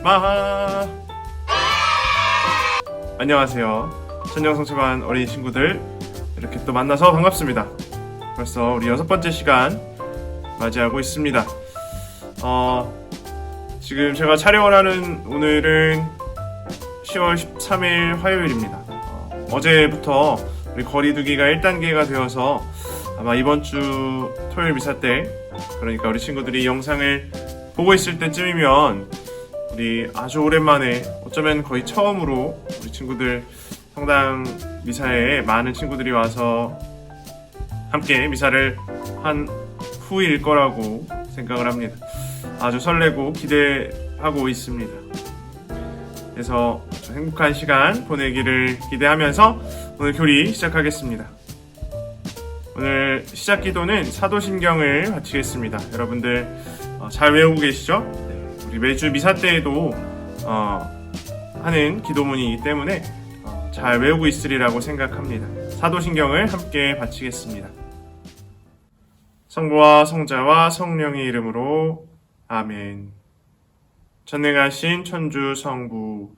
마하. 안녕하세요. 천년성차관 어린이 친구들, 이렇게 또 만나서 반갑습니다. 벌써 우리 6번째 시간 맞이하고 있습니다. 지금 제가 촬영을 하는 오늘은 10월 13일 화요일입니다. 어제부터 우리 거리두기가 1단계가 되어서 아마 이번 주 토요일 미사 때, 그러니까 우리 친구들이 영상을 보고 있을 때쯤이면 우리 아주 오랜만에, 어쩌면 거의 처음으로 우리 친구들 성당 미사에 많은 친구들이 와서 함께 미사를 한 후일 거라고 생각을 합니다. 아주 설레고 기대하고 있습니다. 그래서 행복한 시간 보내기를 기대하면서 오늘 교리 시작하겠습니다. 오늘 시작 기도는 사도신경을 바치겠습니다. 여러분들 잘 외우고 계시죠? 우리 매주 미사 때에도 하는 기도문이기 때문에 잘 외우고 있으리라고 생각합니다. 사도신경을 함께 바치겠습니다. 성부와 성자와 성령의 이름으로 아멘. 전능하신 천주 성부,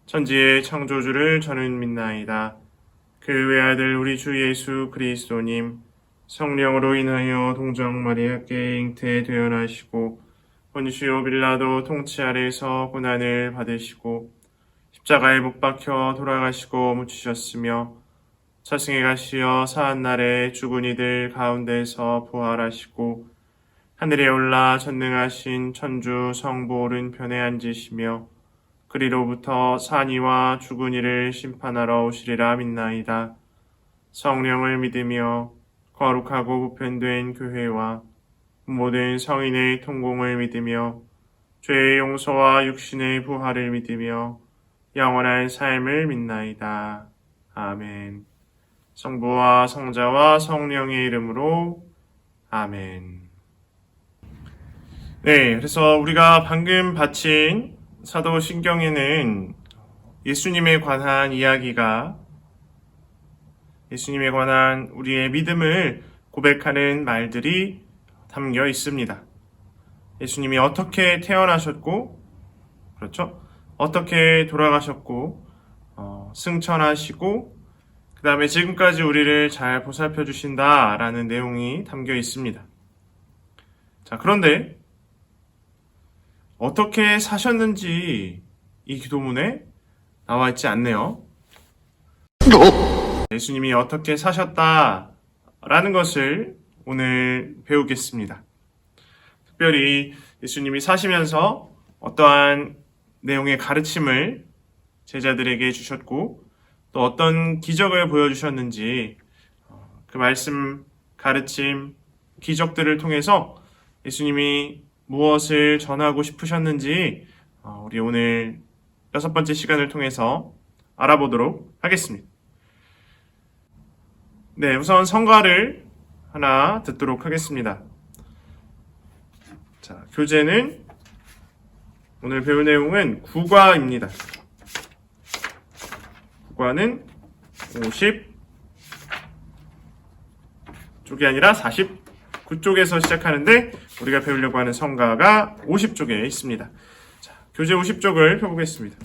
천지의 창조주를 저는 믿나이다. 그 외아들 우리 주 예수 그리스도님, 성령으로 인하여 동정 마리아께 잉태되어 나시고 본시오 빌라도 통치 아래에서 고난을 받으시고 십자가에 못 박혀 돌아가시고 묻히셨으며 차승에 가시어 사한날에 죽은 이들 가운데서 부활하시고 하늘에 올라 전능하신 천주 성부 오른편에 앉으시며 그리로부터 산이와 죽은 이를 심판하러 오시리라 믿나이다. 성령을 믿으며 거룩하고 보편된 교회와 모든 성인의 통공을 믿으며 죄의 용서와 육신의 부활을 믿으며 영원한 삶을 믿나이다. 아멘. 성부와 성자와 성령의 이름으로 아멘. 네, 그래서 우리가 방금 바친 사도신경에는 예수님에 관한 이야기가, 예수님에 관한 우리의 믿음을 고백하는 말들이 담겨 있습니다. 예수님이 어떻게 태어나셨고, 그렇죠? 어떻게 돌아가셨고, 승천하시고, 그 다음에 지금까지 우리를 잘 보살펴 주신다라는 내용이 담겨 있습니다. 자, 그런데 어떻게 사셨는지 이 기도문에 나와 있지 않네요. 예수님이 어떻게 사셨다라는 것을 오늘 배우겠습니다. 특별히 예수님이 사시면서 어떠한 내용의 가르침을 제자들에게 주셨고 또 어떤 기적을 보여주셨는지, 그 말씀, 가르침, 기적들을 통해서 예수님이 무엇을 전하고 싶으셨는지 우리 오늘 6번째 시간을 통해서 알아보도록 하겠습니다. 네, 우선 성가를 하나 듣도록 하겠습니다. 자, 교재는 오늘 배울 내용은 국과입니다. 국과는 50쪽이 아니라 49쪽에서 시작하는데 우리가 배우려고 하는 성가가 50쪽에 있습니다. 자, 교재 50쪽을 펴보겠습니다.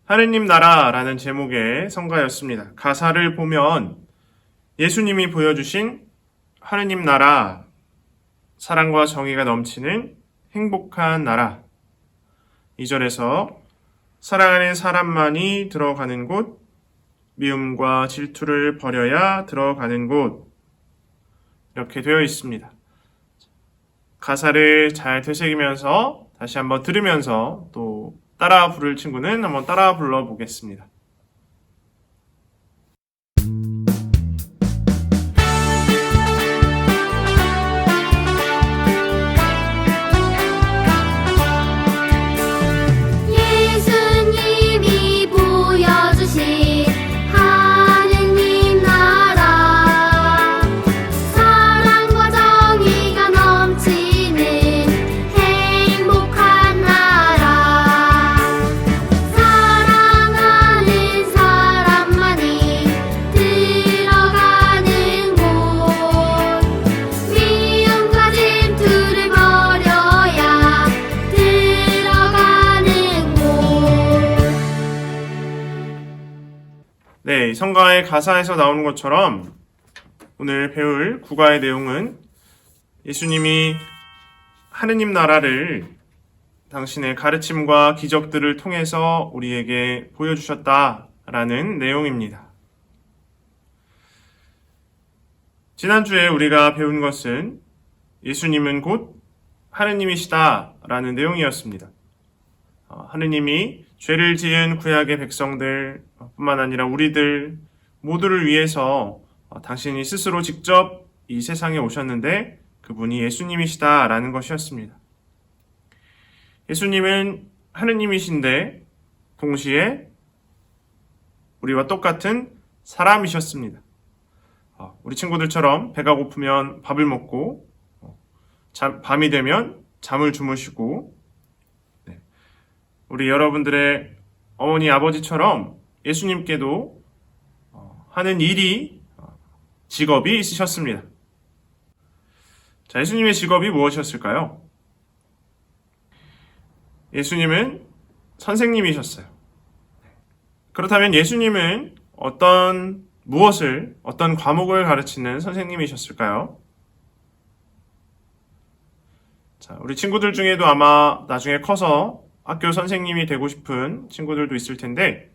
하느님 나라라는 제목의 성가였습니다. 가사를 보면 예수님이 보여주신 하느님 나라, 사랑과 정의가 넘치는 행복한 나라. 2절에서 사랑하는 사람만이 들어가는 곳, 미움과 질투를 버려야 들어가는 곳, 이렇게 되어 있습니다. 가사를 잘 되새기면서 다시 한번 들으면서 또 따라 부를 친구는 한번 따라 불러보겠습니다. 예수님이 보여주신 하느님 나라, 사랑과 정의가 넘치는 행복한 나라, 사랑하는 사람만이 들어가는 곳, 미움과 질투를 버려야 들어가는 곳. 네, 이 성가의 가사에서 나오는 것처럼 오늘 배울 국가의 내용은 예수님이 하느님 나라를 당신의 가르침과 기적들을 통해서 우리에게 보여주셨다라는 내용입니다. 지난주에 우리가 배운 것은 예수님은 곧 하느님이시다라는 내용이었습니다. 하느님이 죄를 지은 구약의 백성들 뿐만 아니라 우리들 모두를 위해서 당신이 스스로 직접 이 세상에 오셨는데 그분이 예수님이시다라는 것이었습니다. 예수님은 하느님이신데 동시에 우리와 똑같은 사람이셨습니다. 우리 친구들처럼 배가 고프면 밥을 먹고 밤이 되면 잠을 주무시고, 우리 여러분들의 어머니 아버지처럼 예수님께도 하는 일이 직업이 있으셨습니다. 자, 예수님의 직업이 무엇이었을까요? 예수님은 선생님이셨어요. 그렇다면 예수님은 어떤 과목을 가르치는 선생님이셨을까요? 자, 우리 친구들 중에도 아마 나중에 커서 학교 선생님이 되고 싶은 친구들도 있을 텐데,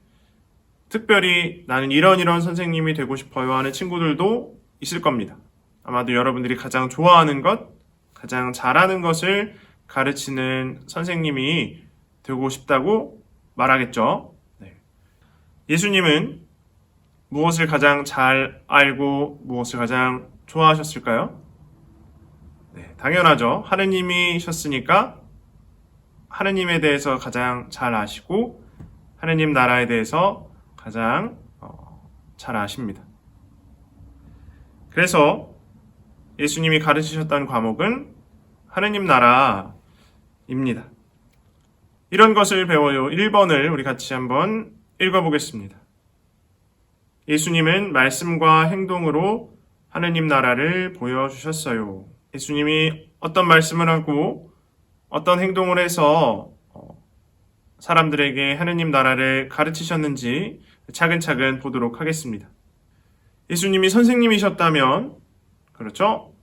특별히 나는 이런 선생님이 되고 싶어요 하는 친구들도 있을 겁니다. 아마도 여러분들이 가장 좋아하는 것, 가장 잘하는 것을 가르치는 선생님이 되고 싶다고 말하겠죠. 예수님은 무엇을 가장 잘 알고 무엇을 가장 좋아하셨을까요? 당연하죠. 하느님이셨으니까 하느님에 대해서 가장 잘 아시고 하느님 나라에 대해서 가장 잘 아십니다. 그래서 예수님이 가르치셨던 과목은 하느님 나라입니다. 이런 것을 배워요. 1번을 우리 같이 한번 읽어보겠습니다. 예수님은 말씀과 행동으로 하느님 나라를 보여주셨어요. 예수님이 어떤 말씀을 하고 어떤 행동을 해서 사람들에게 하느님 나라를 가르치셨는지 차근차근 보도록 하겠습니다. 예수님이 선생님이셨다면, 그렇죠?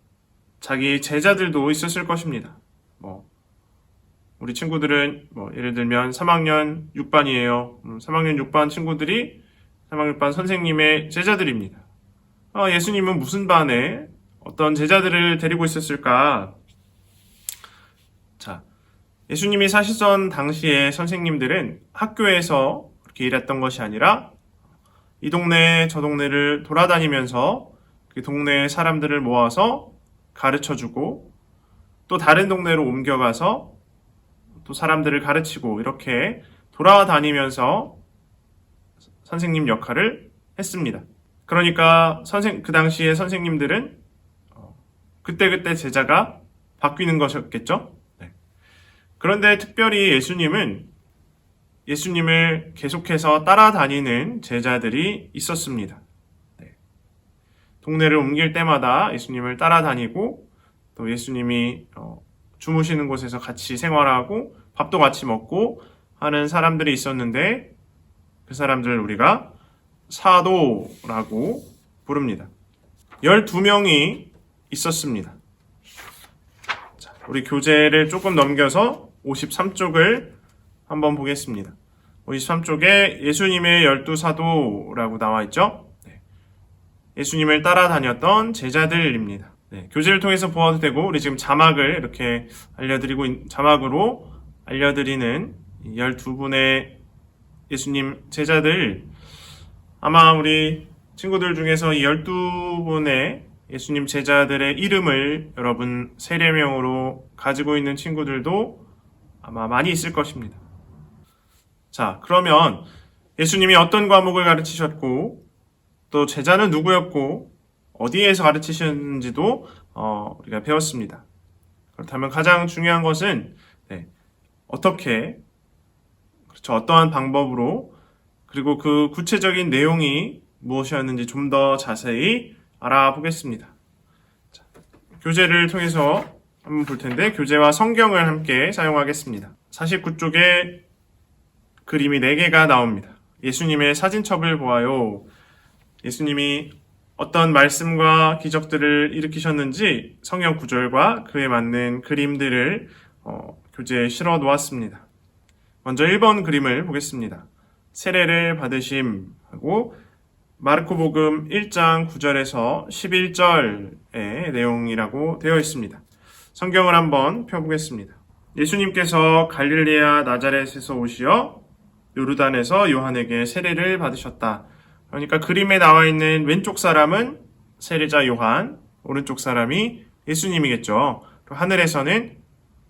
자기 제자들도 있었을 것입니다. 우리 친구들은 예를 들면 3학년 6반이에요. 3학년 6반 친구들이 3학년 6반 선생님의 제자들입니다. 예수님은 무슨 반에 어떤 제자들을 데리고 있었을까? 자, 예수님이 사시던 당시의 선생님들은 학교에서 그렇게 일했던 것이 아니라 이 동네 저 동네를 돌아다니면서 그 동네의 사람들을 모아서 가르쳐주고, 또 다른 동네로 옮겨가서 또 사람들을 가르치고, 이렇게 돌아다니면서 선생님 역할을 했습니다. 그러니까 그 당시의 선생님들은 그때그때 제자가 바뀌는 것이었겠죠? 그런데 특별히 예수님을 계속해서 따라다니는 제자들이 있었습니다. 동네를 옮길 때마다 예수님을 따라다니고, 또 예수님이 주무시는 곳에서 같이 생활하고 밥도 같이 먹고 하는 사람들이 있었는데, 그 사람들을 우리가 사도라고 부릅니다. 12명이 있었습니다. 자, 우리 교재를 조금 넘겨서 53쪽을 한번 보겠습니다. 53쪽에 예수님의 12사도라고 나와 있죠? 예수님을 따라다녔던 제자들입니다. 교재를 통해서 보아도 되고, 우리 지금 자막을 이렇게 자막으로 알려드리는 12분의 예수님 제자들, 아마 우리 친구들 중에서 이 12분의 예수님 제자들의 이름을 여러분 세례명으로 가지고 있는 친구들도 아마 많이 있을 것입니다. 자, 그러면 예수님이 어떤 과목을 가르치셨고 또 제자는 누구였고 어디에서 가르치셨는지도 우리가 배웠습니다. 그렇다면 가장 중요한 것은 어떻게, 그렇죠, 어떠한 방법으로, 그리고 그 구체적인 내용이 무엇이었는지 좀 더 자세히 알아보겠습니다. 자, 교재를 통해서 한번 볼 텐데, 교재와 성경을 함께 사용하겠습니다. 49쪽에 그림이 4개가 나옵니다. 예수님의 사진첩을 보아요. 예수님이 어떤 말씀과 기적들을 일으키셨는지 성경 구절과 그에 맞는 그림들을 교재에 실어 놓았습니다. 먼저 1번 그림을 보겠습니다. 세례를 받으심 하고 마르코복음 1장 9절에서 11절의 내용이라고 되어 있습니다. 성경을 한번 펴보겠습니다. 예수님께서 갈릴레아 나자렛에서 오시어 요르단에서 요한에게 세례를 받으셨다. 그러니까 그림에 나와 있는 왼쪽 사람은 세례자 요한, 오른쪽 사람이 예수님이겠죠. 또 하늘에서는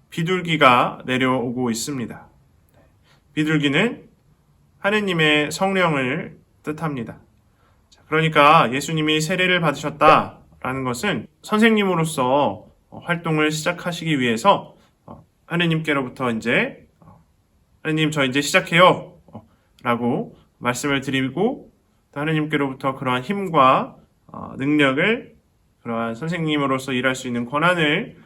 비둘기가 내려오고 있습니다. 비둘기는 하느님의 성령을 뜻합니다. 그러니까 예수님이 세례를 받으셨다라는 것은 선생님으로서 활동을 시작하시기 위해서 하느님께로부터 이제 하느님 저 이제 시작해요 라고 말씀을 드리고 또 하느님께로부터 그러한 힘과 능력을 그러한 선생님으로서 일할 수 있는 권한을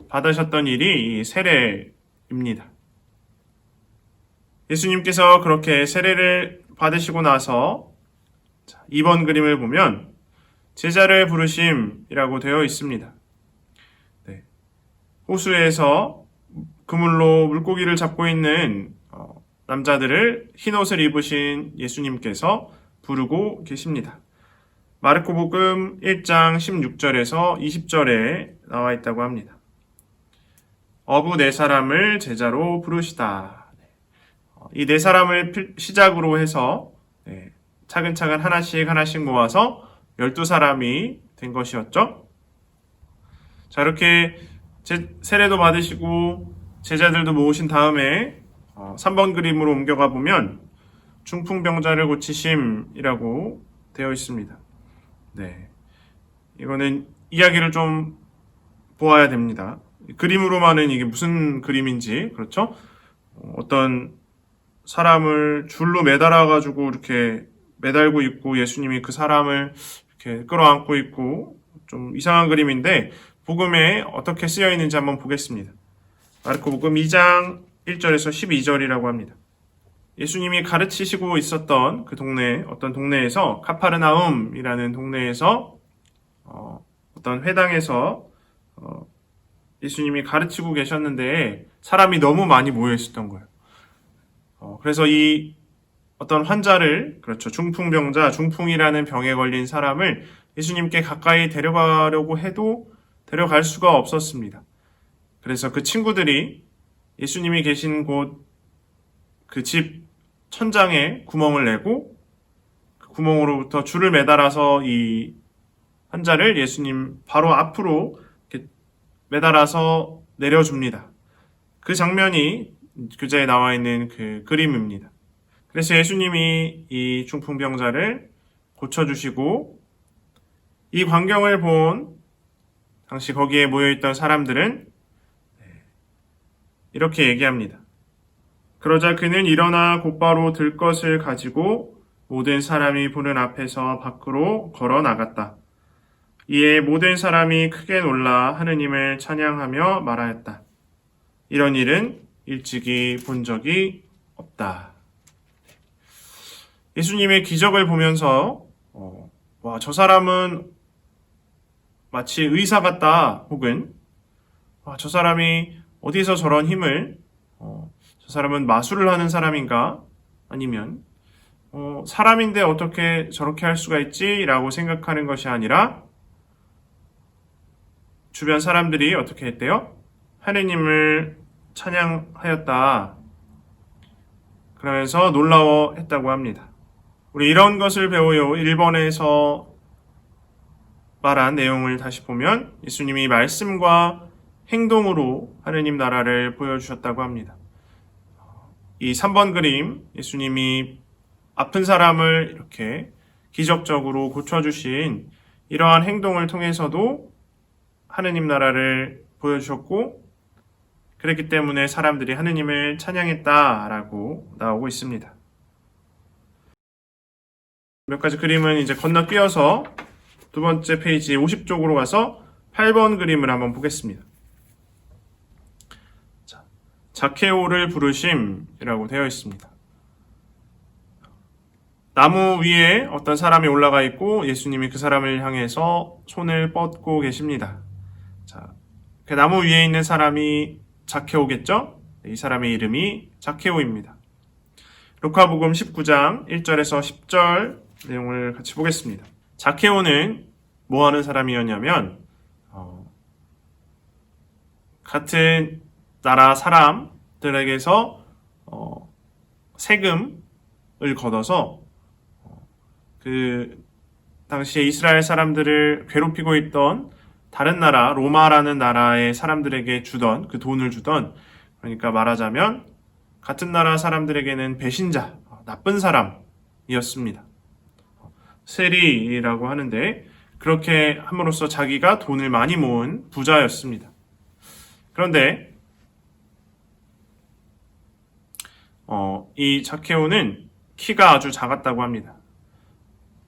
받으셨던 일이 이 세례입니다. 예수님께서 그렇게 세례를 받으시고 나서 2번 그림을 보면 제자를 부르심이라고 되어 있습니다. 호수에서 그물로 물고기를 잡고 있는 남자들을 흰옷을 입으신 예수님께서 부르고 계십니다. 마르코복음 1장 16절에서 20절에 나와 있다고 합니다. 어부 4사람을 제자로 부르시다. 이 4사람을 시작으로 해서 차근차근 하나씩 모아서 12사람이 된 것이었죠. 자, 이렇게 세례도 받으시고 제자들도 모으신 다음에 3번 그림으로 옮겨가 보면 중풍병자를 고치심이라고 되어 있습니다. 이거는 이야기를 좀 보아야 됩니다. 그림으로만은 이게 무슨 그림인지, 그렇죠? 어떤 사람을 줄로 매달아가지고 이렇게 매달고 있고 예수님이 그 사람을 이렇게 끌어안고 있고 좀 이상한 그림인데 복음에 어떻게 쓰여 있는지 한번 보겠습니다. 마르코복음 2장 1절에서 12절이라고 합니다. 예수님이 가르치시고 있었던 그 동네, 어떤 동네에서 카파르나움이라는 동네에서 어떤 회당에서 예수님이 가르치고 계셨는데 사람이 너무 많이 모여 있었던 거예요. 그래서 이 어떤 환자를, 그렇죠, 중풍병자, 중풍이라는 병에 걸린 사람을 예수님께 가까이 데려가려고 해도 데려갈 수가 없었습니다. 그래서 그 친구들이 예수님이 계신 곳 그 집 천장에 구멍을 내고 그 구멍으로부터 줄을 매달아서 이 환자를 예수님 바로 앞으로 이렇게 매달아서 내려줍니다. 그 장면이 교재에 나와 있는 그 그림입니다. 그래서 예수님이 이 중풍병자를 고쳐주시고 이 광경을 본 당시 거기에 모여있던 사람들은 이렇게 얘기합니다. 그러자 그는 일어나 곧바로 들 것을 가지고 모든 사람이 보는 앞에서 밖으로 걸어 나갔다. 이에 모든 사람이 크게 놀라 하느님을 찬양하며 말하였다. 이런 일은 일찍이 본 적이 없다. 예수님의 기적을 보면서 와, 저 사람은 마치 의사 같다, 혹은 와, 저 사람이 어디서 저런 힘을, 저 사람은 마술을 하는 사람인가? 아니면 사람인데 어떻게 저렇게 할 수가 있지? 라고 생각하는 것이 아니라 주변 사람들이 어떻게 했대요? 하느님을 찬양하였다. 그러면서 놀라워했다고 합니다. 우리 이런 것을 배워요. 1번에서 말한 내용을 다시 보면 예수님이 말씀과 행동으로 하느님 나라를 보여주셨다고 합니다. 이 3번 그림, 예수님이 아픈 사람을 이렇게 기적적으로 고쳐주신 이러한 행동을 통해서도 하느님 나라를 보여주셨고, 그랬기 때문에 사람들이 하느님을 찬양했다라고 나오고 있습니다. 몇 가지 그림은 이제 건너뛰어서 두 번째 페이지 50쪽으로 가서 8번 그림을 한번 보겠습니다. 자, 자케오를 부르심이라고 되어 있습니다. 나무 위에 어떤 사람이 올라가 있고 예수님이 그 사람을 향해서 손을 뻗고 계십니다. 자, 그 나무 위에 있는 사람이 자케오겠죠? 이 사람의 이름이 자케오입니다. 루카복음 19장 1절에서 10절 내용을 같이 보겠습니다. 자케오는 뭐 하는 사람이었냐면 같은 나라 사람들에게서 세금을 걷어서 그 당시에 이스라엘 사람들을 괴롭히고 있던 다른 나라 로마라는 나라의 사람들에게 주던 그 돈을 주던, 그러니까 말하자면 같은 나라 사람들에게는 배신자, 나쁜 사람이었습니다. 세리라고 하는데 그렇게 함으로써 자기가 돈을 많이 모은 부자였습니다. 그런데 이 자케오는 키가 아주 작았다고 합니다.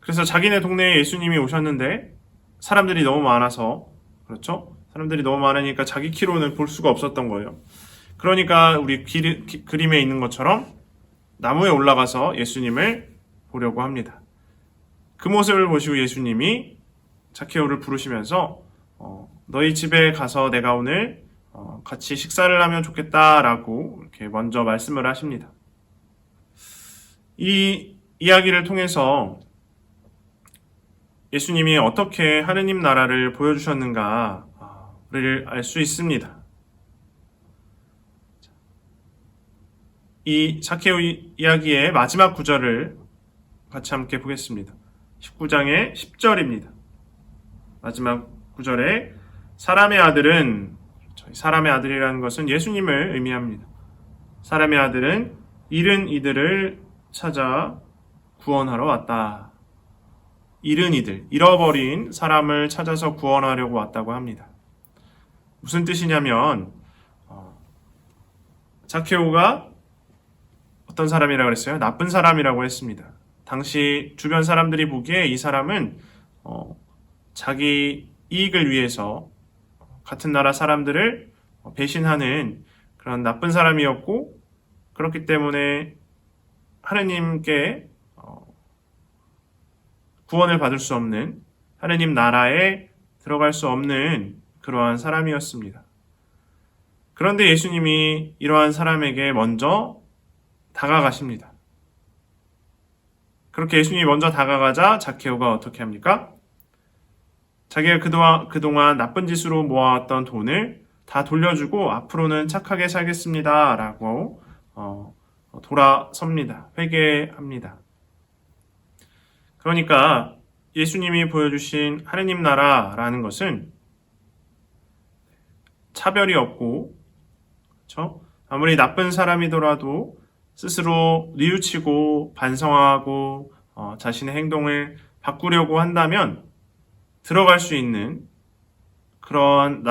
그래서 자기네 동네에 예수님이 오셨는데 사람들이 너무 많아서, 그렇죠? 사람들이 너무 많으니까 자기 키로는 볼 수가 없었던 거예요. 그러니까 우리 그림에 있는 것처럼 나무에 올라가서 예수님을 보려고 합니다. 그 모습을 보시고 예수님이 자케오를 부르시면서 너희 집에 가서 내가 오늘 같이 식사를 하면 좋겠다라고 이렇게 먼저 말씀을 하십니다. 이 이야기를 통해서 예수님이 어떻게 하느님 나라를 보여주셨는가를 알 수 있습니다. 이 자케오 이야기의 마지막 구절을 같이 함께 보겠습니다. 19장의 10절입니다. 마지막 구절에 사람의 아들은, 사람의 아들이라는 것은 예수님을 의미합니다. 사람의 아들은 잃은 이들을 찾아 구원하러 왔다. 잃은 이들, 잃어버린 사람을 찾아서 구원하려고 왔다고 합니다. 무슨 뜻이냐면 자케오가 어떤 사람이라고 그랬어요? 나쁜 사람이라고 했습니다. 당시 주변 사람들이 보기에 이 사람은 자기 이익을 위해서 같은 나라 사람들을 배신하는 그런 나쁜 사람이었고, 그렇기 때문에 하느님께 구원을 받을 수 없는, 하느님 나라에 들어갈 수 없는 그러한 사람이었습니다. 그런데 예수님이 이러한 사람에게 먼저 다가가십니다. 그렇게 예수님이 먼저 다가가자 자케오가 어떻게 합니까? 자기가 그동안 나쁜 짓으로 모아왔던 돈을 다 돌려주고 앞으로는 착하게 살겠습니다 라고 돌아섭니다. 회개합니다. 그러니까 예수님이 보여주신 하느님 나라라는 것은 차별이 없고, 그렇죠? 아무리 나쁜 사람이더라도 스스로 뉘우치고 반성하고 자신의 행동을 바꾸려고 한다면 들어갈 수 있는 그러한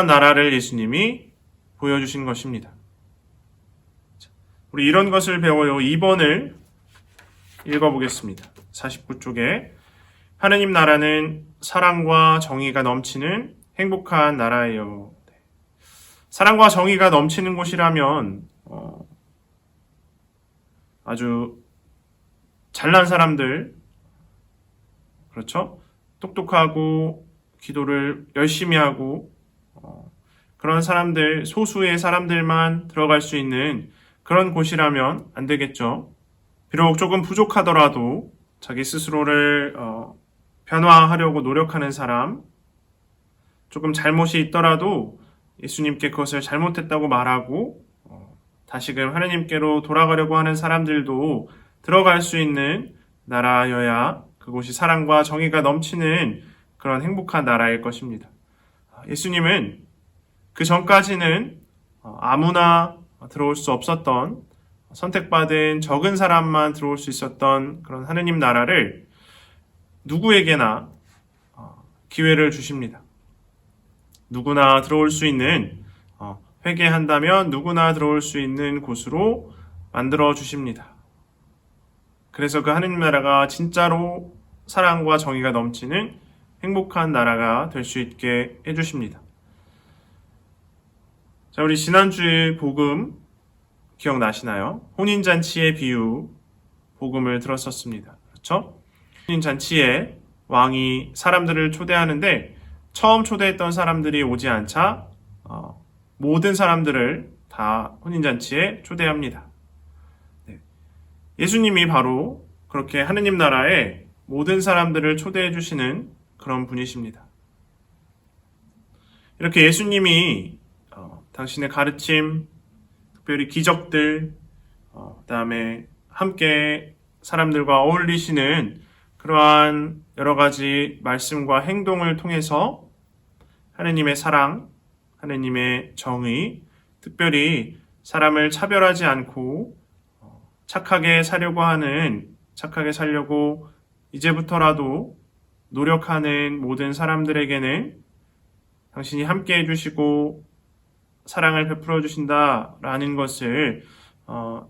나라를 예수님이 보여주신 것입니다. 우리 이런 것을 배워요. 2번을 읽어보겠습니다. 49쪽에 하느님 나라는 사랑과 정의가 넘치는 행복한 나라예요. 사랑과 정의가 넘치는 곳이라면 아주 잘난 사람들, 그렇죠? 똑똑하고 기도를 열심히 하고 그런 사람들, 소수의 사람들만 들어갈 수 있는 그런 곳이라면 안 되겠죠. 비록 조금 부족하더라도 자기 스스로를 변화하려고 노력하는 사람, 조금 잘못이 있더라도 예수님께 그것을 잘못했다고 말하고 다시금 하느님께로 돌아가려고 하는 사람들도 들어갈 수 있는 나라여야 그곳이 사랑과 정의가 넘치는 그런 행복한 나라일 것입니다. 예수님은 그 전까지는 아무나 들어올 수 없었던 선택받은 적은 사람만 들어올 수 있었던 그런 하느님 나라를 누구에게나 기회를 주십니다. 누구나 들어올 수 있는, 회개한다면 누구나 들어올 수 있는 곳으로 만들어 주십니다. 그래서 그 하느님 나라가 진짜로 사랑과 정의가 넘치는 행복한 나라가 될 수 있게 해주십니다. 자, 우리 지난주에 복음 기억나시나요? 혼인잔치의 비유 복음을 들었었습니다. 그렇죠? 혼인잔치에 왕이 사람들을 초대하는데 처음 초대했던 사람들이 오지 않자 모든 사람들을 다 혼인잔치에 초대합니다. 네. 예수님이 바로 그렇게 하느님 나라에 모든 사람들을 초대해 주시는 그런 분이십니다. 이렇게 예수님이 당신의 가르침, 특별히 기적들, 그다음에 함께 사람들과 어울리시는 그러한 여러 가지 말씀과 행동을 통해서 하느님의 사랑, 하느님의 정의, 특별히 사람을 차별하지 않고 착하게 살려고 이제부터라도 노력하는 모든 사람들에게는 당신이 함께 해주시고 사랑을 베풀어 주신다라는 것을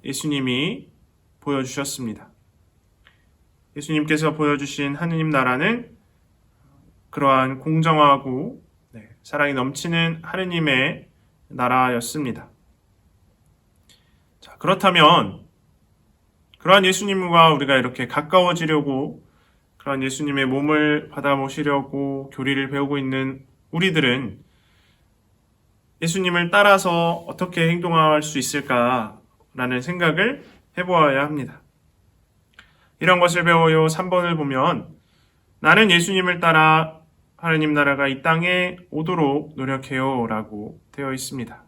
예수님이 보여주셨습니다. 예수님께서 보여주신 하느님 나라는 그러한 공정하고 사랑이 넘치는 하느님의 나라였습니다. 자, 그렇다면 그러한 예수님과 우리가 이렇게 가까워지려고 그러한 예수님의 몸을 받아 모시려고 교리를 배우고 있는 우리들은 예수님을 따라서 어떻게 행동할 수 있을까라는 생각을 해보아야 합니다. 이런 것을 배워요 3번을 보면 나는 예수님을 따라 하느님 나라가 이 땅에 오도록 노력해요 라고 되어 있습니다.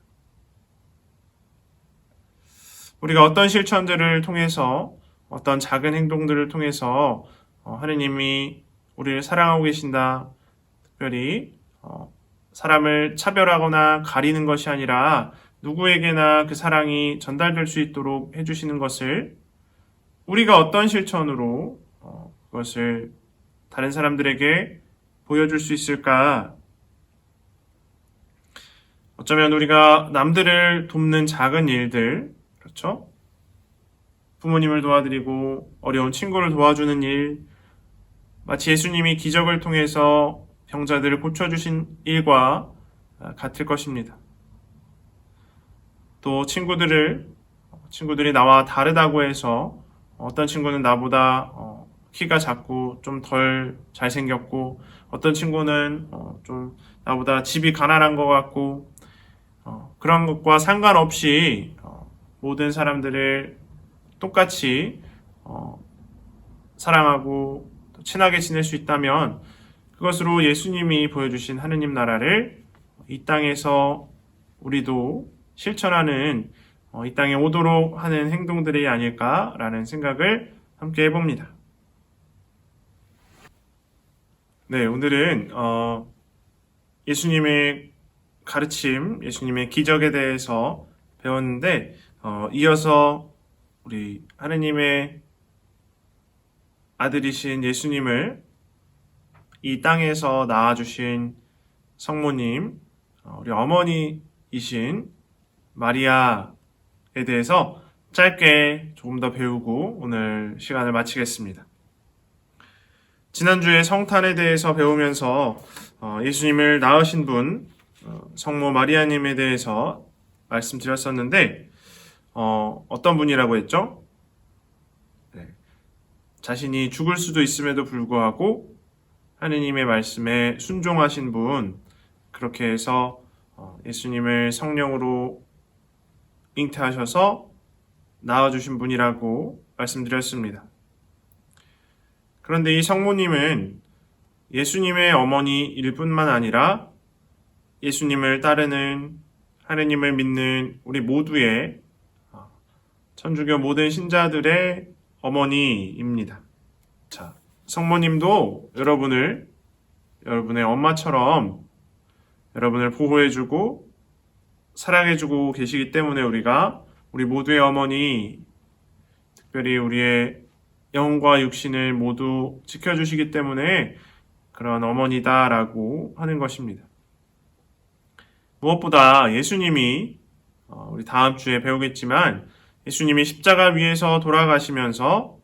우리가 어떤 실천들을 통해서 어떤 작은 행동들을 통해서 하느님이 우리를 사랑하고 계신다. 특별히 사람을 차별하거나 가리는 것이 아니라 누구에게나 그 사랑이 전달될 수 있도록 해주시는 것을 우리가 어떤 실천으로 그것을 다른 사람들에게 보여줄 수 있을까? 어쩌면 우리가 남들을 돕는 작은 일들, 그렇죠? 부모님을 도와드리고 어려운 친구를 도와주는 일, 마치 예수님이 기적을 통해서 병자들을 고쳐주신 일과 같을 것입니다. 또 친구들이 나와 다르다고 해서 어떤 친구는 나보다 키가 작고 좀 덜 잘생겼고 어떤 친구는 좀 나보다 집이 가난한 것 같고 그런 것과 상관없이 모든 사람들을 똑같이 사랑하고 친하게 지낼 수 있다면 그것으로 예수님이 보여주신 하느님 나라를 이 땅에서 우리도 실천하는 이 땅에 오도록 하는 행동들이 아닐까라는 생각을 함께 해봅니다. 네, 오늘은 예수님의 가르침, 예수님의 기적에 대해서 배웠는데 이어서 우리 하느님의 아들이신 예수님을 이 땅에서 낳아주신 성모님, 우리 어머니이신 마리아에 대해서 짧게 조금 더 배우고 오늘 시간을 마치겠습니다. 지난주에 성탄에 대해서 배우면서 예수님을 낳으신 분, 성모 마리아님에 대해서 말씀드렸었는데 어떤 분이라고 했죠? 네. 자신이 죽을 수도 있음에도 불구하고 하느님의 말씀에 순종하신 분, 그렇게 해서 예수님을 성령으로 잉태하셔서 낳아주신 분이라고 말씀드렸습니다. 그런데 이 성모님은 예수님의 어머니일 뿐만 아니라 예수님을 따르는 하느님을 믿는 우리 모두의 천주교 모든 신자들의 어머니입니다. 자, 성모님도 여러분의 엄마처럼 여러분을 보호해주고 사랑해주고 계시기 때문에 우리 모두의 어머니, 특별히 우리의 영과 육신을 모두 지켜주시기 때문에 그런 어머니다라고 하는 것입니다. 무엇보다 예수님이 우리 다음 주에 배우겠지만 예수님이 십자가 위에서 돌아가시면서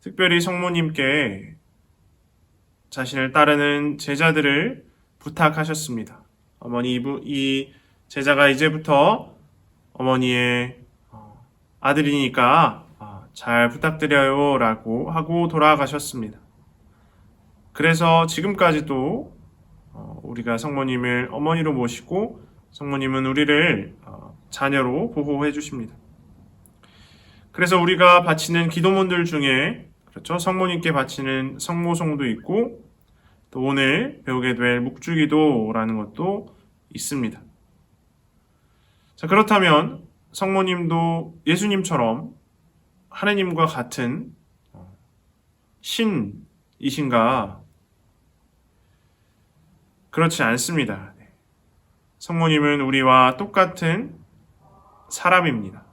특별히 성모님께 자신을 따르는 제자들을 부탁하셨습니다. 어머니, 이 제자가 이제부터 어머니의 아들이니까 잘 부탁드려요 라고 하고 돌아가셨습니다. 그래서 지금까지도 우리가 성모님을 어머니로 모시고 성모님은 우리를 자녀로 보호해 주십니다. 그래서 우리가 바치는 기도문들 중에 그렇죠, 성모님께 바치는 성모송도 있고 또 오늘 배우게 될 묵주기도라는 것도 있습니다. 자, 그렇다면 성모님도 예수님처럼 하느님과 같은 신이신가? 그렇지 않습니다. 성모님은 우리와 똑같은 사람입니다.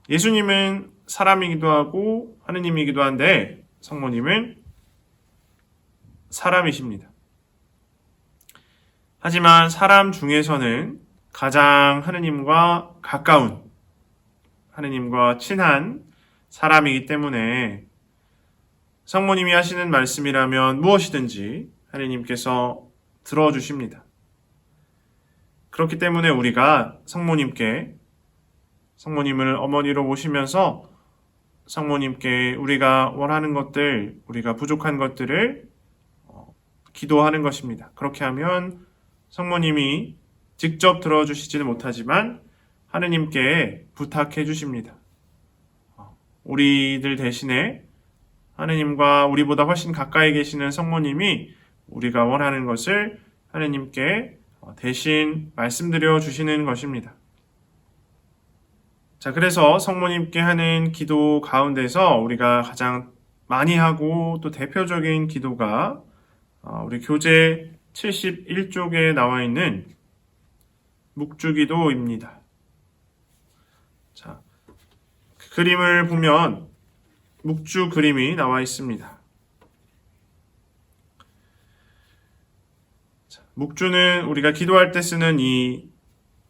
예수님은 사람이기도 하고 하느님이기도 한데 성모님은 사람이십니다. 하지만 사람 중에서는 가장 하느님과 가까운, 하느님과 친한 사람이기 때문에 성모님이 하시는 말씀이라면 무엇이든지 하느님께서 들어주십니다. 그렇기 때문에 우리가 성모님을 어머니로 모시면서 성모님께 우리가 원하는 것들, 우리가 부족한 것들을 기도하는 것입니다. 그렇게 하면 성모님이 직접 들어주시지는 못하지만 하느님께 부탁해 주십니다. 우리들 대신에 하느님과 우리보다 훨씬 가까이 계시는 성모님이 우리가 원하는 것을 하느님께 대신 말씀드려 주시는 것입니다. 자, 그래서 성모님께 하는 기도 가운데서 우리가 가장 많이 하고 또 대표적인 기도가 우리 교재 71쪽에 나와 있는 묵주기도입니다. 자, 그 그림을 보면 묵주 그림이 나와 있습니다. 자, 묵주는 우리가 기도할 때 쓰는 이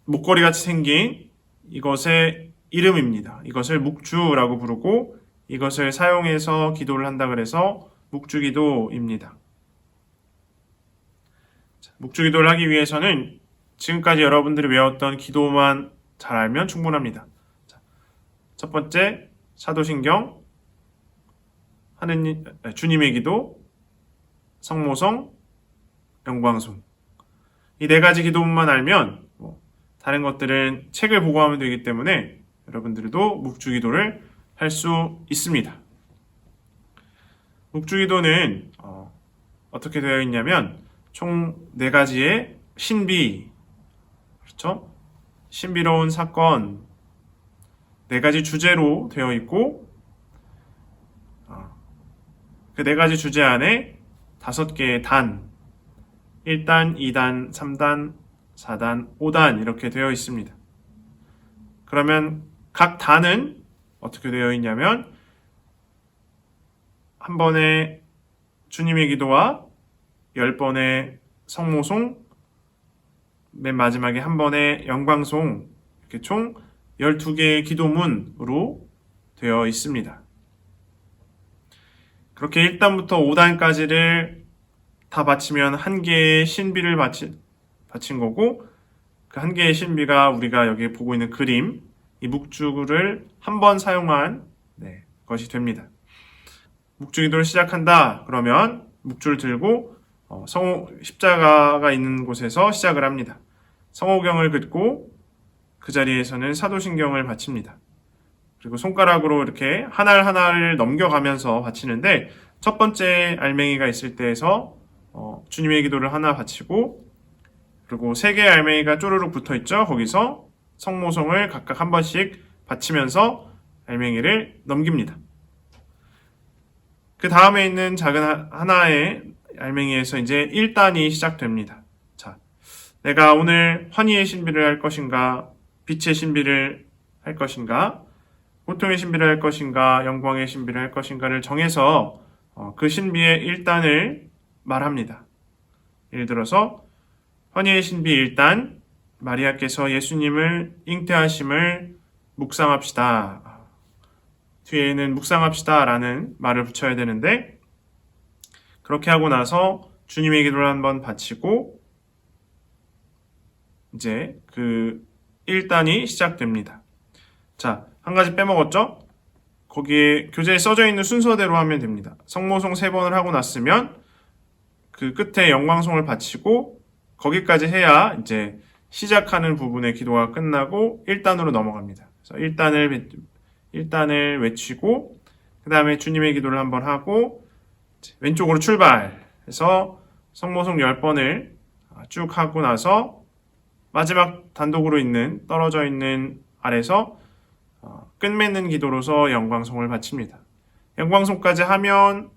목걸이 같이 생긴 이것의 이름입니다. 이것을 묵주라고 부르고 이것을 사용해서 기도를 한다 그래서 묵주기도입니다. 자, 묵주기도를 하기 위해서는 지금까지 여러분들이 외웠던 기도만 잘 알면 충분합니다. 자, 첫 번째, 사도신경, 주님의 기도, 성모성, 영광송. 이 네 가지 기도문만 알면 다른 것들은 책을 보고 하면 되기 때문에 여러분들도 묵주기도를 할 수 있습니다. 묵주기도는 어떻게 되어 있냐면 총 네 가지의 신비, 그렇죠? 신비로운 사건, 네 가지 주제로 되어 있고 그 네 가지 주제 안에 5개의 단, 1단, 2단, 3단, 4단, 5단 이렇게 되어 있습니다. 그러면 각 단은 어떻게 되어 있냐면 한 번의 주님의 기도와 10번의 성모송, 맨 마지막에 한 번의 영광송, 이렇게 총 12개의 기도문으로 되어 있습니다. 그렇게 1단부터 5단까지를 다 바치면 한 개의 신비를 바친 거고 그 한 개의 신비가 우리가 여기 보고 있는 그림, 이 묵주를 한 번 사용한 것이 됩니다. 묵주기도를 시작한다 그러면 묵주를 들고 십자가가 있는 곳에서 시작을 합니다. 성호경을 긋고 그 자리에서는 사도신경을 바칩니다. 그리고 손가락으로 이렇게 하나를 넘겨가면서 바치는데 첫 번째 알맹이가 있을 때에서 주님의 기도를 하나 바치고 그리고 3개의 알맹이가 쪼르륵 붙어 있죠. 거기서 성모송을 각각 한 번씩 바치면서 알맹이를 넘깁니다. 그 다음에 있는 작은 하나의 알맹이에서 이제 1단이 시작됩니다. 자, 내가 오늘 환희의 신비를 할 것인가, 빛의 신비를 할 것인가, 고통의 신비를 할 것인가, 영광의 신비를 할 것인가를 정해서 그 신비의 1단을 말합니다. 예를 들어서 환희의 신비 1단, 마리아께서 예수님을 잉태하심을 묵상합시다. 뒤에는 묵상합시다 라는 말을 붙여야 되는데, 그렇게 하고 나서 주님의 기도를 한번 바치고 이제 그 1단이 시작됩니다. 자, 한 가지 빼먹었죠? 거기에 교재에 써져 있는 순서대로 하면 됩니다. 성모송 3번을 하고 났으면 그 끝에 영광송을 바치고 거기까지 해야 이제 시작하는 부분의 기도가 끝나고 1단으로 넘어갑니다. 그래서 1단을 외치고 그 다음에 주님의 기도를 한번 하고 왼쪽으로 출발해서 성모송 10번을 쭉 하고 나서 마지막 단독으로 있는 떨어져 있는 아래서 끝맺는 기도로서 영광송을 바칩니다. 영광송까지 하면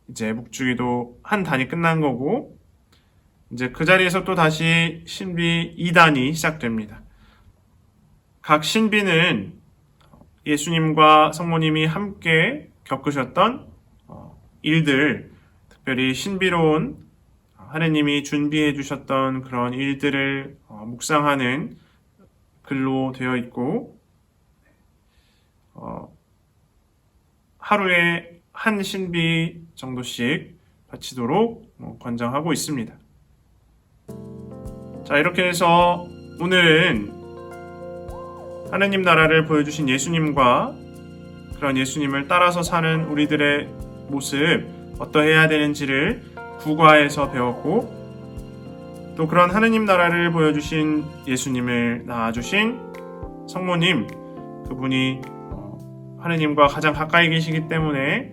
이제 묵주기도 한 단이 끝난 거고 이제 그 자리에서 또 다시 신비 2단이 시작됩니다. 각 신비는 예수님과 성모님이 함께 겪으셨던 일들, 특별히 신비로운 하느님이 준비해 주셨던 그런 일들을 묵상하는 글로 되어 있고 하루에 한 신비 정도씩 바치도록 권장하고 있습니다. 자, 이렇게 해서 오늘은 하느님 나라를 보여주신 예수님과 그런 예수님을 따라서 사는 우리들의 모습 어떠해야 되는지를 구과에서 배웠고, 또 그런 하느님 나라를 보여주신 예수님을 낳아주신 성모님, 그분이 하느님과 가장 가까이 계시기 때문에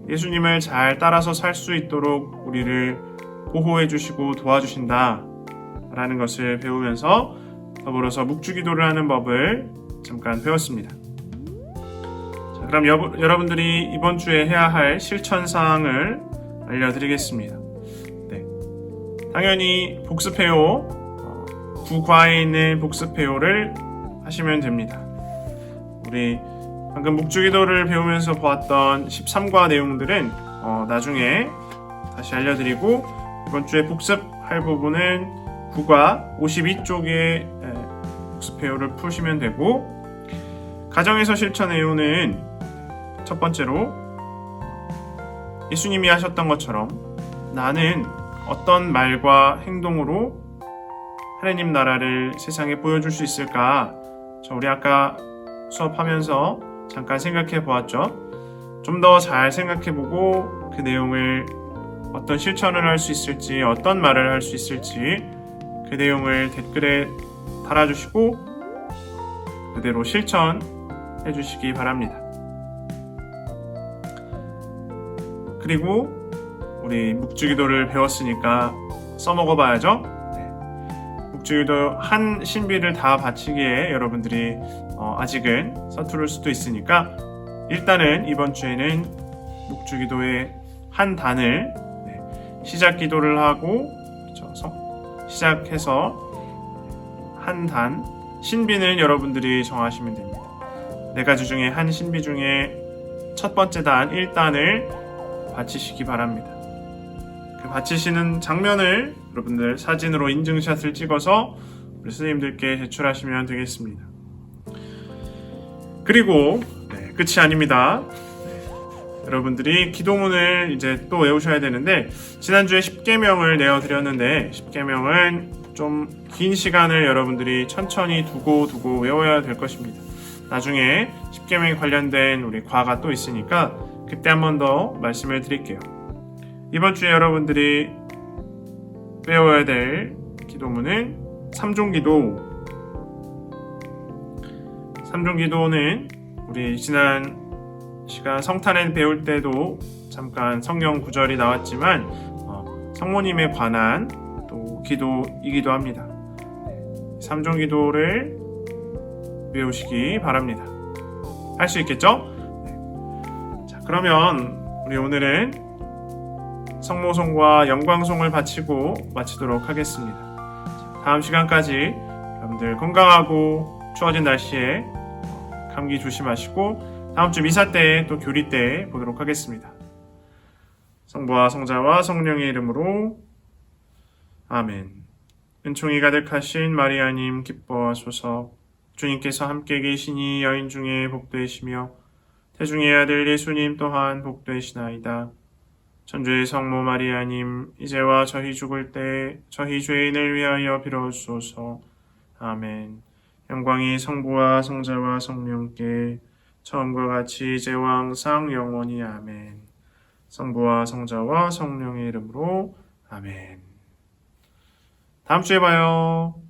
예수님을 잘 따라서 살 수 있도록 우리를 보호해 주시고 도와주신다 라는 것을 배우면서 더불어서 묵주기도를 하는 법을 잠깐 배웠습니다. 자, 그럼 여러분들이 이번 주에 해야 할 실천사항을 알려드리겠습니다. 네, 당연히 복습회요, 구과에 있는 복습회요를 하시면 됩니다. 우리 방금 묵주기도를 배우면서 보았던 13과 내용들은 나중에 다시 알려드리고, 이번 주에 복습할 부분은 9과 52쪽의 복습회요를 푸시면 되고, 가정에서 실천회요는 첫 번째로 예수님이 하셨던 것처럼 나는 어떤 말과 행동으로 하느님 나라를 세상에 보여줄 수 있을까? 우리 아까 수업하면서 잠깐 생각해 보았죠. 좀 더 잘 생각해 보고 그 내용을 어떤 실천을 할 수 있을지, 어떤 말을 할 수 있을지 그 내용을 댓글에 달아주시고 그대로 실천해 주시기 바랍니다. 그리고 우리 묵주기도를 배웠으니까 써먹어 봐야죠. 묵주기도 한 신비를 다 바치기에 여러분들이 아직은 서투를 수도 있으니까, 일단은 이번 주에는 묵주기도의 한 단을 시작 기도를 하고 시작해서 한 단, 신비는 여러분들이 정하시면 됩니다. 4가지 중에 한 신비 중에 첫 번째 단 1단을 바치시기 바랍니다. 그 바치시는 장면을 여러분들 사진으로 인증샷을 찍어서 우리 선생님들께 제출하시면 되겠습니다. 그리고 끝이 아닙니다. 여러분들이 기도문을 이제 또 외우셔야 되는데, 지난주에 10계명을 내어드렸는데 10계명은 좀 긴 시간을 여러분들이 천천히 두고 외워야 될 것입니다. 나중에 10계명에 관련된 우리 과가 또 있으니까 그때 한 번 더 말씀을 드릴게요. 이번 주에 여러분들이 외워야 될 기도문은 3종기도. 3종기도는 우리 지난 시간 성탄에 배울 때도 잠깐 성경 구절이 나왔지만 성모님에 관한 또 기도이기도 합니다. 3종기도를 외우시기 바랍니다. 할 수 있겠죠? 네. 자, 그러면 우리 오늘은 성모송과 영광송을 바치고 마치도록 하겠습니다. 자, 다음 시간까지 여러분들 건강하고 추워진 날씨에 감기 조심하시고 다음 주 미사 때 또 교리 때 보도록 하겠습니다. 성부와 성자와 성령의 이름으로 아멘. 은총이 가득하신 마리아님 기뻐하소서. 주님께서 함께 계시니 여인 중에 복되시며 태중의 아들 예수님 또한 복되시나이다. 천주의 성모 마리아님 이제와 저희 죽을 때 저희 죄인을 위하여 빌어주소서. 아멘. 영광이 성부와 성자와 성령께 처음과 같이 이제와 항상 영원히 아멘. 성부와 성자와 성령의 이름으로 아멘. 다음 주에 봐요.